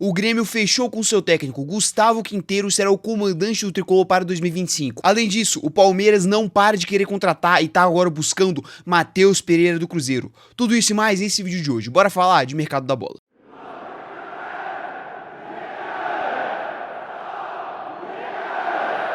O Grêmio fechou com seu técnico Gustavo Quinteiro será o comandante do tricolor para 2025. Além disso, o Palmeiras não para de querer contratar e tá agora buscando Matheus Pereira do Cruzeiro. Tudo isso e mais nesse vídeo de hoje. Bora falar de mercado da bola.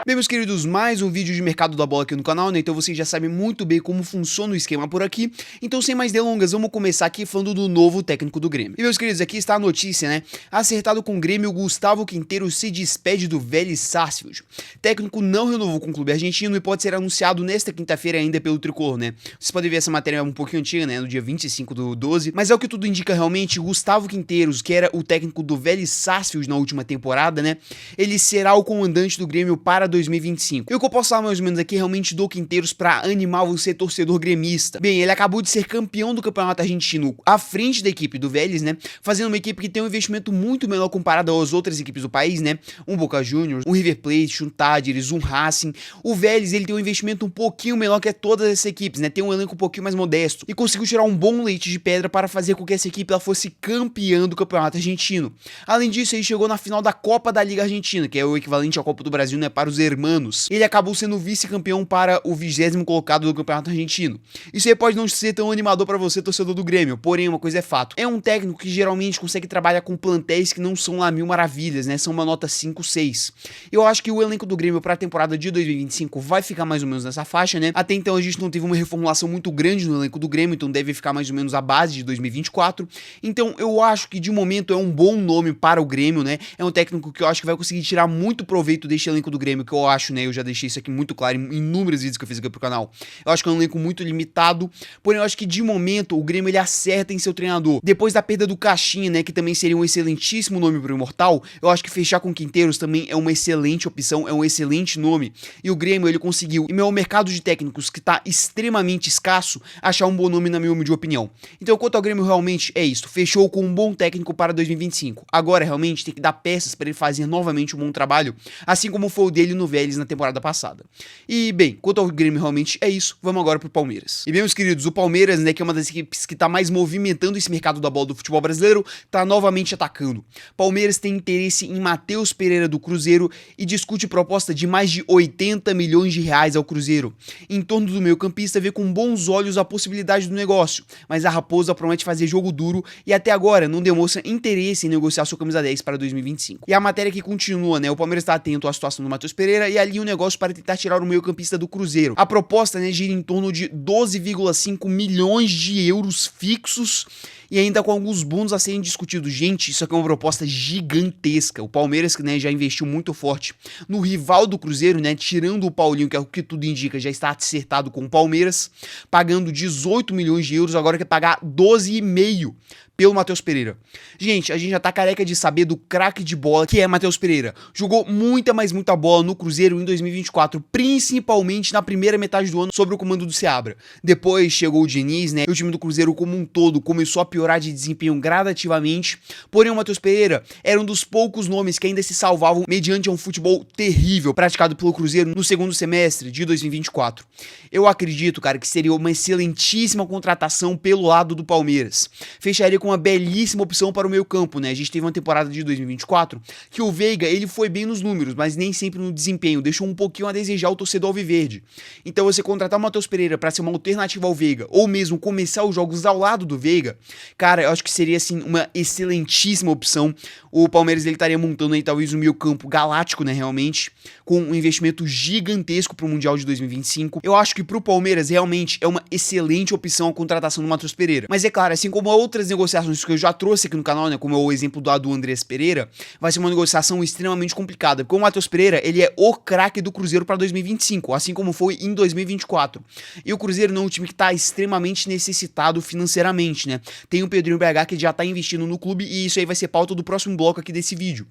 Bem, meus queridos, mais um vídeo de mercado da bola aqui no canal, né? Então vocês já sabem muito bem como funciona o esquema por aqui. Então, sem mais delongas, vamos começar aqui falando do novo técnico do Grêmio. E, meus queridos, aqui está a notícia, né? Acertado com o Grêmio, Gustavo Quinteiro se despede do Vélez Sarsfield. Técnico não renovou com o clube argentino e pode ser anunciado nesta quinta-feira ainda pelo tricolor, né? Vocês podem ver essa matéria um pouquinho antiga, né? No dia 25/12. Mas é o que tudo indica realmente, Gustavo Quinteiro, que era o técnico do Vélez Sarsfield na última temporada, né? Ele será o comandante do Grêmio para 2025. E o que eu posso falar mais ou menos aqui realmente do Quinteiros para animar você, torcedor gremista. Bem, ele acabou de ser campeão do campeonato argentino à frente da equipe do Vélez, né? Fazendo uma equipe que tem um investimento muito menor comparado às outras equipes do país, né? Um Boca Juniors, um River Plate, um Talleres, um Racing. O Vélez, ele tem um investimento um pouquinho menor que todas essas equipes, né? Tem um elenco um pouquinho mais modesto e conseguiu tirar um bom leite de pedra para fazer com que essa equipe ela fosse campeã do campeonato argentino. Além disso, ele chegou na final da Copa da Liga Argentina, que é o equivalente à Copa do Brasil, né? Para os hermanos. Ele acabou sendo vice-campeão para o 20º colocado do campeonato argentino. Isso aí pode não ser tão animador para você, torcedor do Grêmio, porém uma coisa é fato. É um técnico que geralmente consegue trabalhar com plantéis que não são lá mil maravilhas, né? São uma nota 5, 6. Eu acho que o elenco do Grêmio para a temporada de 2025 vai ficar mais ou menos nessa faixa, né? Até então a gente não teve uma reformulação muito grande no elenco do Grêmio, então deve ficar mais ou menos a base de 2024. Então eu acho que de momento é um bom nome para o Grêmio, né? É um técnico que eu acho que vai conseguir tirar muito proveito deste elenco do Grêmio, que eu acho, né? Eu já deixei isso aqui muito claro em inúmeros vídeos que eu fiz aqui pro canal. Eu acho que é um elenco muito limitado, porém eu acho que de momento o Grêmio ele acerta em seu treinador. Depois da perda do Caixinha, né, que também seria um excelentíssimo nome pro Imortal, eu acho que fechar com Quinteiros também é uma excelente opção, é um excelente nome. E o Grêmio ele conseguiu, em meu mercado de técnicos que tá extremamente escasso, achar um bom nome na minha humilde opinião. Então quanto ao Grêmio realmente é isso, fechou com um bom técnico para 2025. Agora realmente tem que dar peças para ele fazer novamente um bom trabalho, assim como foi o dele no Vélez na temporada passada. E bem, quanto ao Grêmio realmente é isso, vamos agora pro Palmeiras. E bem, meus queridos, o Palmeiras, né, que é uma das equipes que tá mais movimentando esse mercado da bola do futebol brasileiro, tá novamente atacando. Palmeiras tem interesse em Matheus Pereira do Cruzeiro e discute proposta de mais de 80 milhões de reais ao Cruzeiro. Em torno do meio-campista vê com bons olhos a possibilidade do negócio, mas a Raposa promete fazer jogo duro e até agora não demonstra interesse em negociar sua camisa 10 para 2025. E a matéria que continua, né, o Palmeiras tá atento à situação do Matheus Pereira e ali o negócio para tentar tirar o meio-campista do Cruzeiro. A proposta, né, gira em torno de 12,5 milhões de euros fixos e ainda com alguns bônus a serem discutidos. Gente, isso aqui é uma proposta gigantesca. O Palmeiras, né, já investiu muito forte no rival do Cruzeiro, né, tirando o Paulinho, que é o que tudo indica, já está acertado com o Palmeiras, pagando 18 milhões de euros, agora quer pagar 12,5 pelo Matheus Pereira. Gente, a gente já tá careca de saber do craque de bola que é Matheus Pereira. Jogou muita bola no Cruzeiro em 2024, principalmente na primeira metade do ano sob o comando do Seabra. Depois chegou o Diniz, né, e o time do Cruzeiro como um todo começou a piorar de desempenho gradativamente, porém o Matheus Pereira era um dos poucos nomes que ainda se salvavam mediante um futebol terrível praticado pelo Cruzeiro no segundo semestre de 2024. Eu acredito, cara, que seria uma excelentíssima contratação pelo lado do Palmeiras. Fecharia com uma belíssima opção para o meio campo, né? A gente teve uma temporada de 2024 que o Veiga, ele foi bem nos números, mas nem sempre no desempenho, deixou um pouquinho a desejar o torcedor alviverde. Então você contratar o Matheus Pereira para ser uma alternativa ao Veiga, ou mesmo começar os jogos ao lado do Veiga, cara, eu acho que seria, assim, uma excelentíssima opção. O Palmeiras, ele estaria montando aí talvez um meio campo galáctico, né, realmente, com um investimento gigantesco pro Mundial de 2025. Eu acho que pro Palmeiras, realmente, é uma excelente opção a contratação do Matheus Pereira. Mas é claro, assim como outras negociações que eu já trouxe aqui no canal, né, como é o exemplo do Andrés Pereira, vai ser uma negociação extremamente complicada, porque o Matheus Pereira, ele é o craque do Cruzeiro para 2025, assim como foi em 2024. E o Cruzeiro não é um time que tá extremamente necessitado financeiramente, né? Tem o Pedrinho BH que já tá investindo no clube e isso aí vai ser pauta do próximo bloco aqui desse vídeo.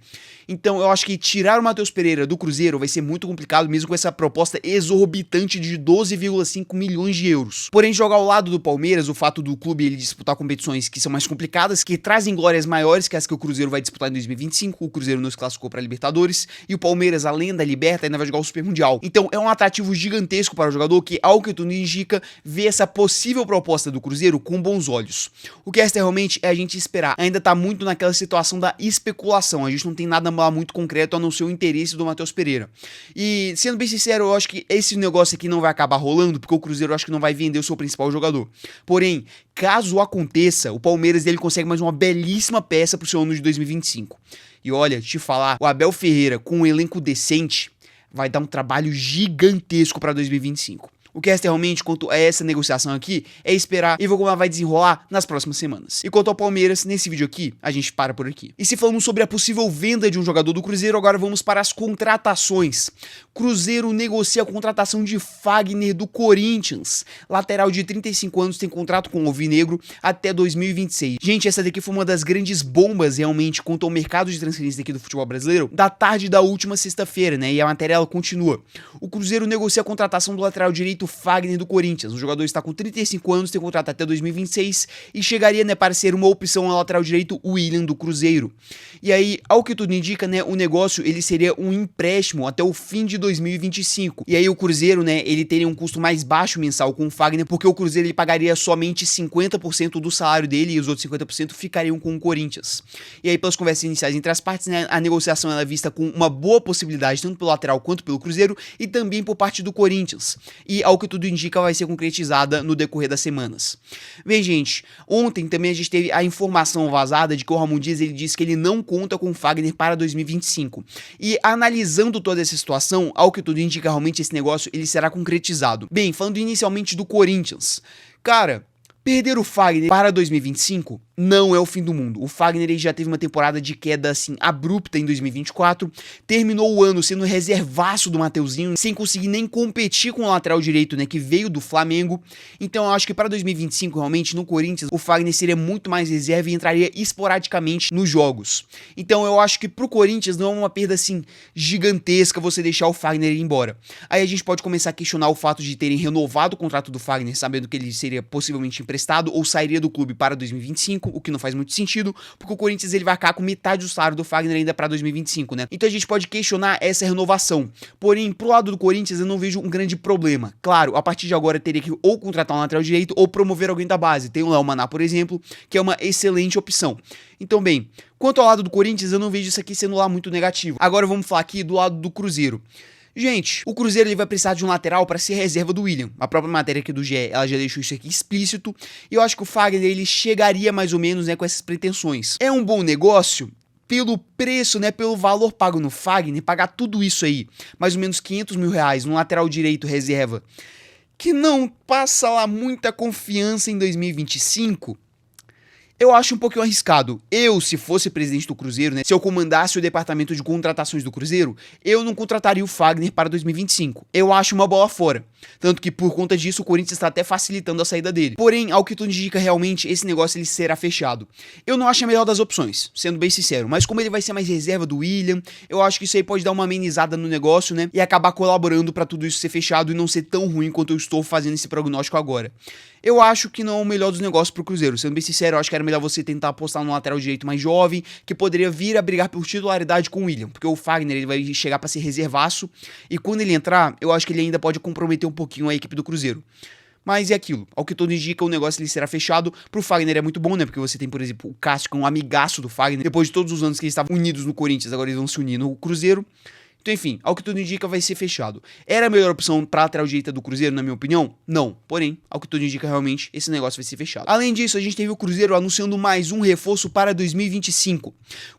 Então eu acho que tirar o Matheus Pereira do Cruzeiro vai ser muito complicado, mesmo com essa proposta exorbitante de 12,5 milhões de euros. Porém, jogar ao lado do Palmeiras, o fato do clube ele disputar competições que são mais complicadas, que trazem glórias maiores que as que o Cruzeiro vai disputar em 2025. O Cruzeiro não se classificou para Libertadores e o Palmeiras, além da Liberta, ainda vai jogar o Super Mundial. Então é um atrativo gigantesco para o jogador que, ao que tudo indica, vê essa possível proposta do Cruzeiro com bons olhos. O que resta realmente é a gente esperar. Ainda tá muito naquela situação da especulação, a gente não tem nada lá muito concreto a não ser o interesse do Matheus Pereira. E, sendo bem sincero, eu acho que esse negócio aqui não vai acabar rolando, porque o Cruzeiro eu acho que não vai vender o seu principal jogador. Porém, caso aconteça, o Palmeiras ele consegue mais uma belíssima peça pro seu ano de 2025. E olha, te falar, o Abel Ferreira com um elenco decente vai dar um trabalho gigantesco para 2025. O que resta realmente quanto a essa negociação aqui é esperar e ver como ela vai desenrolar nas próximas semanas. E quanto ao Palmeiras, nesse vídeo aqui, a gente para por aqui. E se falamos sobre a possível venda de um jogador do Cruzeiro, agora vamos para as contratações. Cruzeiro negocia a contratação de Fagner do Corinthians. Lateral de 35 anos, tem contrato com o Alvinegro até 2026. Gente, essa daqui foi uma das grandes bombas realmente quanto ao mercado de transferência aqui do futebol brasileiro da tarde da última sexta-feira, né? E a matéria ela continua. O Cruzeiro negocia a contratação do lateral direito Fagner do Corinthians. O jogador está com 35 anos, tem contrato até 2026 e chegaria, né, para ser uma opção ao lateral direito William do Cruzeiro. E aí, ao que tudo indica, né, o negócio ele seria um empréstimo até o fim de 2025. E aí o Cruzeiro, né, ele teria um custo mais baixo mensal com o Fagner, porque o Cruzeiro ele pagaria somente 50% do salário dele e os outros 50% ficariam com o Corinthians. E aí, pelas conversas iniciais entre as partes, né, a negociação ela é vista com uma boa possibilidade tanto pelo lateral quanto pelo Cruzeiro e também por parte do Corinthians. E ao que tudo indica vai ser concretizada no decorrer das semanas. Bem, gente, ontem também a gente teve a informação vazada de que o Ramon Dias ele disse que ele não conta com o Fagner para 2025. E analisando toda essa situação, ao que tudo indica, realmente esse negócio ele será concretizado. Bem, falando inicialmente do Corinthians, cara, perder o Fagner para 2025 não é o fim do mundo. O Fagner ele já teve uma temporada de queda assim abrupta em 2024, terminou o ano sendo reservaço do Mateuzinho, sem conseguir nem competir com o lateral direito, né, que veio do Flamengo. Então eu acho que para 2025 realmente no Corinthians o Fagner seria muito mais reserva e entraria esporadicamente nos jogos. Então eu acho que pro Corinthians não é uma perda assim gigantesca você deixar o Fagner ir embora. Aí a gente pode começar a questionar o fato de terem renovado o contrato do Fagner, sabendo que ele seria possivelmente emprestado ou sairia do clube para 2025, o que não faz muito sentido, porque o Corinthians ele vai ficar com metade do salário do Fagner ainda para 2025, né? Então a gente pode questionar essa renovação. Porém, pro lado do Corinthians eu não vejo um grande problema. Claro, a partir de agora teria que ou contratar um lateral direito ou promover alguém da base. Tem o Léo Maná, por exemplo, que é uma excelente opção. Então, bem, quanto ao lado do Corinthians, eu não vejo isso aqui sendo lá muito negativo. Agora vamos falar aqui do lado do Cruzeiro. Gente, o Cruzeiro ele vai precisar de um lateral para ser reserva do William. A própria matéria aqui do GE, ela já deixou isso aqui explícito. E eu acho que o Fagner ele chegaria mais ou menos, né, com essas pretensões. É um bom negócio? Pelo preço, né, pelo valor pago no Fagner, pagar tudo isso aí, mais ou menos 500 mil reais, num lateral direito reserva, que não passa lá muita confiança em 2025... eu acho um pouquinho arriscado. Eu, se fosse presidente do Cruzeiro, né, se eu comandasse o departamento de contratações do Cruzeiro, eu não contrataria o Fagner para 2025. Eu acho uma bola fora. Tanto que por conta disso o Corinthians está até facilitando a saída dele. Porém, ao que tudo indica, realmente esse negócio ele será fechado. Eu não acho a melhor das opções, sendo bem sincero. Mas como ele vai ser mais reserva do William, eu acho que isso aí pode dar uma amenizada no negócio, né? E acabar colaborando para tudo isso ser fechado e não ser tão ruim quanto eu estou fazendo esse prognóstico agora. Eu acho que não é o melhor dos negócios pro Cruzeiro. Sendo bem sincero, eu acho que era melhor você tentar apostar no lateral direito mais jovem, que poderia vir a brigar por titularidade com o William. Porque o Fagner, ele vai chegar para ser reservaço, e quando ele entrar, eu acho que ele ainda pode comprometer um pouquinho a equipe do Cruzeiro. Mas é aquilo, ao que tudo indica, o negócio ele será fechado. Pro Fagner é muito bom, né? Porque você tem, por exemplo, o Cássio, que é um amigaço do Fagner. Depois de todos os anos que eles estavam unidos no Corinthians, agora eles vão se unir no Cruzeiro. Então, enfim, ao que tudo indica, vai ser fechado. Era a melhor opção pra lateral direita do Cruzeiro, na minha opinião? Não. Porém, ao que tudo indica, realmente, esse negócio vai ser fechado. Além disso, a gente teve o Cruzeiro anunciando mais um reforço para 2025.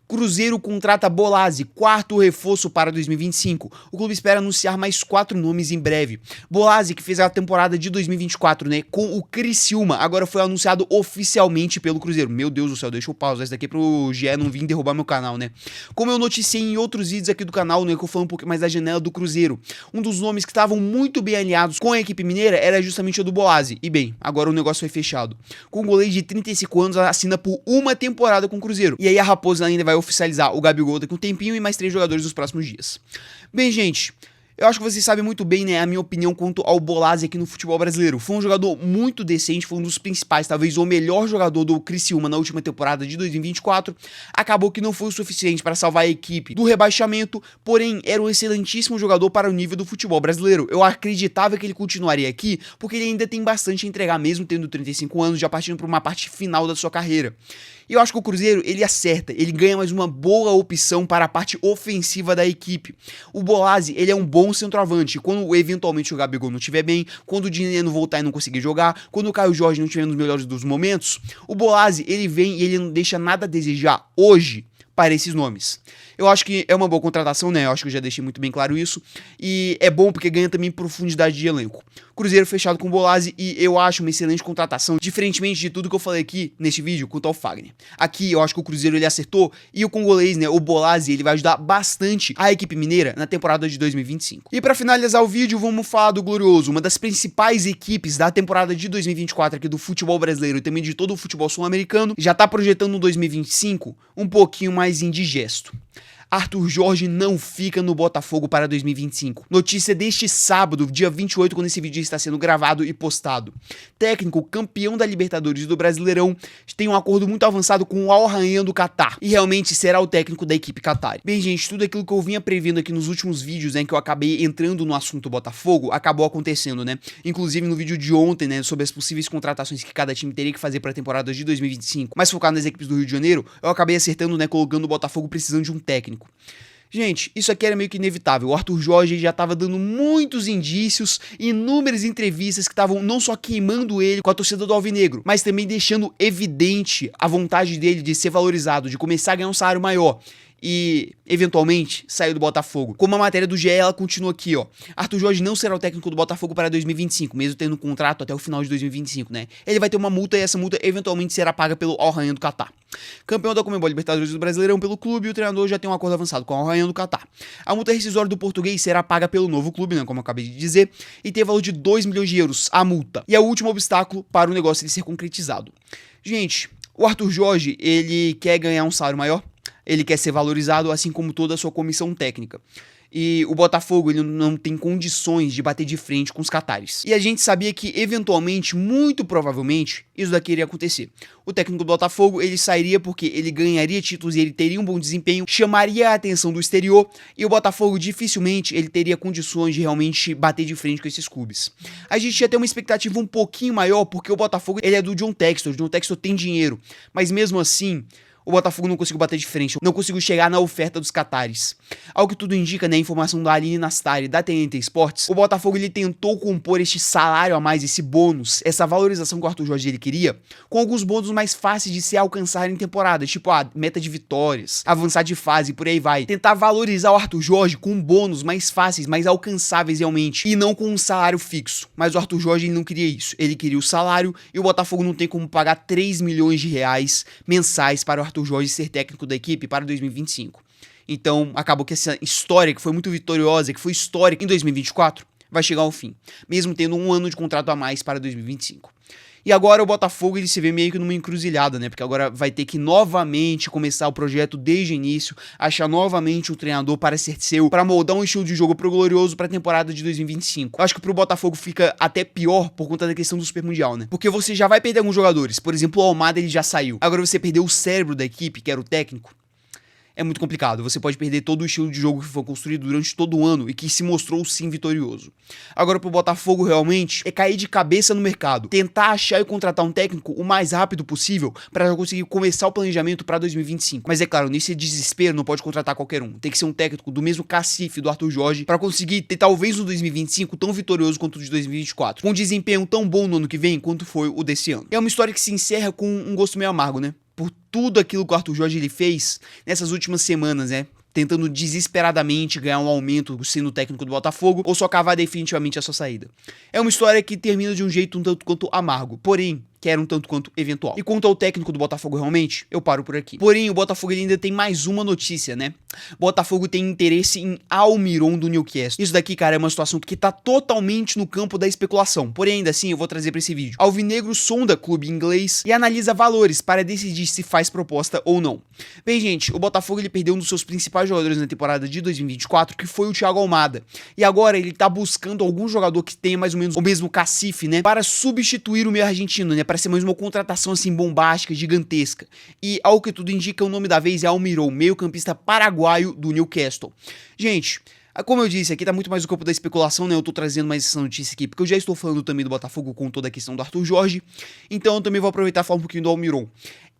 Cruzeiro contrata Bolazzi, quarto reforço para 2025. O clube espera anunciar mais 4 nomes em breve. Bolazzi, que fez a temporada de 2024, né, com o Criciúma, agora foi anunciado oficialmente pelo Cruzeiro. Meu Deus do céu, deixa eu pausar isso daqui pro GE não vir derrubar meu canal, né? Como eu noticiei em outros vídeos aqui do canal, né, que eu falo um pouco mais da janela do Cruzeiro. Um dos nomes que estavam muito bem alinhados com a equipe mineira era justamente o do Bolazzi. E bem, agora o negócio foi fechado. Com o goleiro de 35 anos, assina por uma temporada com o Cruzeiro. E aí a Raposa ainda vai oficializar o Gabigol daqui um tempinho e mais 3 jogadores nos próximos dias. Bem, gente, Eu acho que vocês sabem muito bem, né, a minha opinião quanto ao Bolasie aqui no futebol brasileiro. Foi um jogador muito decente, foi um dos principais, talvez o melhor jogador do Criciúma na última temporada de 2024. Acabou que não foi o suficiente para salvar a equipe do rebaixamento, porém era um excelentíssimo jogador para o nível do futebol brasileiro. Eu acreditava que ele continuaria aqui, porque ele ainda tem bastante a entregar, mesmo tendo 35 anos, já partindo para uma parte final da sua carreira. E eu acho que o Cruzeiro, ele acerta, ele ganha mais uma boa opção para a parte ofensiva da equipe. O Bolasie, ele é um bom centroavante, quando eventualmente o Gabigol não estiver bem, quando o Dinheiro voltar e não conseguir jogar, quando o Caio Jorge não estiver nos melhores dos momentos, o Bolasie, ele vem e ele não deixa nada a desejar hoje para esses nomes. Eu acho que é uma boa contratação, né? Eu acho que eu já deixei muito bem claro isso. E é bom porque ganha também profundidade de elenco. Cruzeiro fechado com o Bolasie e eu acho uma excelente contratação, diferentemente de tudo que eu falei aqui neste vídeo quanto ao Fagner. Aqui eu acho que o Cruzeiro ele acertou e o congolês, né, o Bolasie, ele vai ajudar bastante a equipe mineira na temporada de 2025. E para finalizar o vídeo, vamos falar do Glorioso, uma das principais equipes da temporada de 2024 aqui do futebol brasileiro e também de todo o futebol sul-americano. Já tá projetando um 2025 um pouquinho mais indigesto. Arthur Jorge não fica no Botafogo para 2025. Notícia deste sábado, dia 28, quando esse vídeo está sendo gravado e postado. Técnico campeão da Libertadores e do Brasileirão tem um acordo muito avançado com o Al Rayyan do Catar e realmente será o técnico da equipe Qatari. Bem, gente, tudo aquilo que eu vinha prevendo aqui nos últimos vídeos, né, que eu acabei entrando no assunto Botafogo, acabou acontecendo, né? Inclusive no vídeo de ontem, né, sobre as possíveis contratações que cada time teria que fazer para a temporada de 2025, mas focado nas equipes do Rio de Janeiro, eu acabei acertando, né, colocando o Botafogo precisando de um técnico. Gente, isso aqui era meio que inevitável. O Arthur Jorge já estava dando muitos indícios, inúmeras entrevistas que estavam não só queimando ele com a torcida do Alvinegro, mas também deixando evidente a vontade dele de ser valorizado, de começar a ganhar um salário maior. E, eventualmente, saiu do Botafogo. Como a matéria do GE, ela continua aqui, ó. Arthur Jorge não será o técnico do Botafogo para 2025, mesmo tendo um contrato até o final de 2025, né? Ele vai ter uma multa e essa multa, eventualmente, será paga pelo Al Rayyan do Catar. Campeão da Conmebol Libertadores do Brasileirão pelo clube, e o treinador já tem um acordo avançado com o Al Rayyan do Catar. A multa rescisória do português será paga pelo novo clube, né? Como eu acabei de dizer, e tem valor de 2 milhões de euros, a multa. E é o último obstáculo para o negócio de ser concretizado. Gente, o Arthur Jorge, ele quer ganhar um salário maior, ele quer ser valorizado, assim como toda a sua comissão técnica. E o Botafogo, ele não tem condições de bater de frente com os catares. E a gente sabia que, eventualmente, muito provavelmente, isso daqui iria acontecer. O técnico do Botafogo, ele sairia porque ele ganharia títulos e ele teria um bom desempenho, chamaria a atenção do exterior, e o Botafogo, dificilmente, ele teria condições de realmente bater de frente com esses clubes. A gente ia ter uma expectativa um pouquinho maior, porque o Botafogo, ele é do John Textor. O John Textor tem dinheiro, mas mesmo assim, o Botafogo não conseguiu bater de frente, não conseguiu chegar na oferta dos catares. Ao que tudo indica, né, a informação da Aline Nastari, da TNT Sports, o Botafogo ele tentou compor este salário a mais, esse bônus, essa valorização que o Arthur Jorge ele queria, com alguns bônus mais fáceis de se alcançar em temporada, tipo a meta de vitórias, avançar de fase, por aí vai. Tentar valorizar o Arthur Jorge com bônus mais fáceis, mais alcançáveis realmente, e não com um salário fixo. Mas o Arthur Jorge ele não queria isso, ele queria o salário, e o Botafogo não tem como pagar 3 milhões de reais mensais para o Arthur Jorge ser técnico da equipe para 2025. Então, acabou que essa história, que foi muito vitoriosa, que foi histórica em 2024, vai chegar ao fim, mesmo tendo um ano de contrato a mais para 2025. E agora o Botafogo ele se vê meio que numa encruzilhada, né? Porque agora vai ter que novamente começar o projeto desde o início, achar novamente um treinador para ser seu, para moldar um estilo de jogo pro Glorioso para a temporada de 2025. Eu acho que pro Botafogo fica até pior por conta da questão do Super Mundial, né? Porque você já vai perder alguns jogadores. Por exemplo, o Almada ele já saiu. Agora você perdeu o cérebro da equipe, que era o técnico. É muito complicado, você pode perder todo o estilo de jogo que foi construído durante todo o ano e que se mostrou sim vitorioso. Agora pro Botafogo realmente é cair de cabeça no mercado, tentar achar e contratar um técnico o mais rápido possível para conseguir começar o planejamento para 2025. Mas é claro, nesse desespero não pode contratar qualquer um, tem que ser um técnico do mesmo cacife do Arthur Jorge para conseguir ter talvez um 2025 tão vitorioso quanto o de 2024, com um desempenho tão bom no ano que vem quanto foi o desse ano. É uma história que se encerra com um gosto meio amargo, né? Por tudo aquilo que o Arthur Jorge ele fez nessas últimas semanas, né? Tentando desesperadamente ganhar um aumento sendo técnico do Botafogo ou só cavar definitivamente a sua saída. É uma história que termina de um jeito um tanto quanto amargo, porém, que era um tanto quanto eventual. E quanto ao técnico do Botafogo realmente, eu paro por aqui. Porém, o Botafogo ele ainda tem mais uma notícia, né? Botafogo tem interesse em Almiron do Newcastle. Isso daqui, cara, é uma situação que tá totalmente no campo da especulação. Porém, ainda assim, eu vou trazer pra esse vídeo. Alvinegro sonda clube inglês e analisa valores para decidir se faz proposta ou não. Bem, gente, o Botafogo ele perdeu um dos seus principais jogadores na temporada de 2024, que foi o Thiago Almada. E agora ele tá buscando algum jogador que tenha mais ou menos o mesmo cacife, né, para substituir o meio argentino, né, para ser mais uma contratação assim bombástica, gigantesca. E ao que tudo indica, o nome da vez é Almiron, meio-campista paraguaio do Newcastle. Gente, como eu disse, aqui tá muito mais no campo da especulação, né? Eu tô trazendo mais essa notícia aqui, porque eu já estou falando também do Botafogo com toda a questão do Arthur Jorge, então eu também vou aproveitar e falar um pouquinho do Almiron.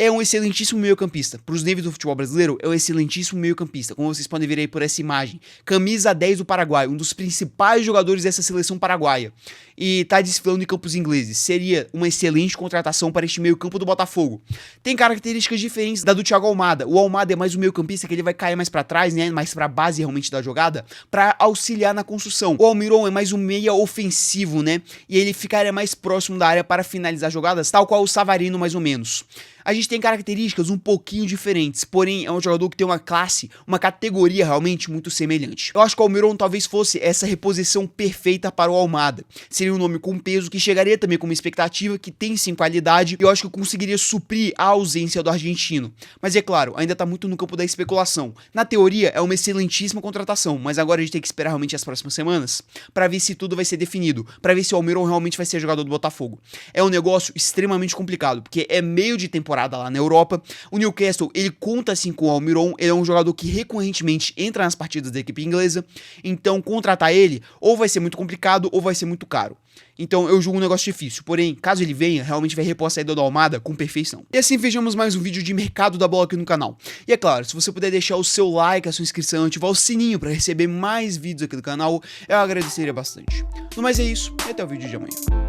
É um excelentíssimo meio-campista. Para os níveis do futebol brasileiro, é um excelentíssimo meio-campista. Como vocês podem ver aí por essa imagem. Camisa 10 do Paraguai, um dos principais jogadores dessa seleção paraguaia. E tá desfilando em campos ingleses. Seria uma excelente contratação para este meio-campo do Botafogo. Tem características diferentes da do Thiago Almada. O Almada é mais um meio-campista que ele vai cair mais para trás, né? Mais para a base realmente da jogada, para auxiliar na construção. O Almiron é mais um meia ofensivo, né? E ele ficaria mais próximo da área para finalizar jogadas, tal qual o Savarino mais ou menos. A gente tem características um pouquinho diferentes, porém é um jogador que tem uma classe, uma categoria realmente muito semelhante. Eu acho que o Almiron talvez fosse essa reposição perfeita para o Almada. Seria um nome com peso que chegaria também com uma expectativa, que tem sim qualidade, e eu acho que conseguiria suprir a ausência do argentino. Mas é claro, ainda tá muito no campo da especulação. Na teoria é uma excelentíssima contratação, mas agora a gente tem que esperar realmente as próximas semanas para ver se tudo vai ser definido, para ver se o Almiron realmente vai ser jogador do Botafogo. É um negócio extremamente complicado, porque é meio de temporada lá na Europa. O Newcastle, ele conta assim com o Almiron, ele é um jogador que recorrentemente entra nas partidas da equipe inglesa, então contratar ele ou vai ser muito complicado ou vai ser muito caro. Então eu julgo um negócio difícil, porém, caso ele venha, realmente vai repor a saída do Almada com perfeição. E assim fechamos mais um vídeo de mercado da bola aqui no canal. E é claro, se você puder deixar o seu like, a sua inscrição, ativar o sininho para receber mais vídeos aqui do canal, eu agradeceria bastante. No mais é isso, e até o vídeo de amanhã.